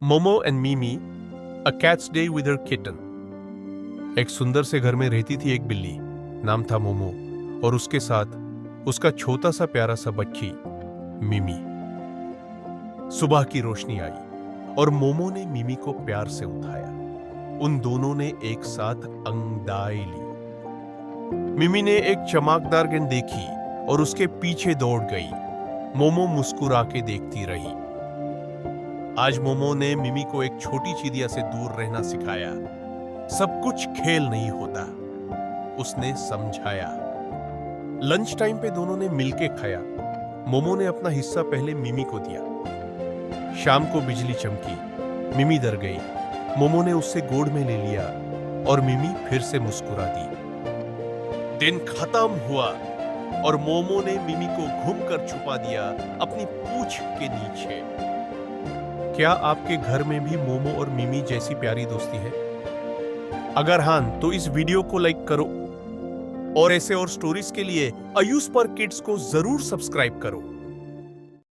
Momo and Mimi a cats day with her kitten. एक सुंदर से घर में रहती थी एक बिल्ली, नाम था मोमो, और उसके साथ उसका छोटा सा प्यारा सा बच्ची मिमी। सुबह की रोशनी आई और मोमो ने मिमी को प्यार से उठाया। उन दोनों ने एक साथ अंगड़ाई ली। मिमी ने एक चमकदार गेंद देखी और उसके पीछे दौड़ गई। मोमो मुस्कुरा के देखती रही। आज मोमो ने मिमी को एक छोटी चिड़िया से दूर रहना सिखाया। सब कुछ खेल नहीं होता, उसने समझाया। लंच टाइम पे दोनों ने मिलके खाया। मोमो ने अपना हिस्सा पहले मिमी को दिया। शाम को बिजली चमकी, मिमी डर गई। मोमो ने उससे गोद में ले लिया और मिमी फिर से मुस्कुरा दी। दिन खत्म हुआ और मोमो ने मिमी को घूमकर छुपा दिया अपनी पूंछ के नीचे। क्या आपके घर में भी मोमो और मिमी जैसी प्यारी दोस्ती है? अगर हां, तो इस वीडियो को लाइक करो और ऐसे और स्टोरीज के लिए आयुष पर किड्स को जरूर सब्सक्राइब करो।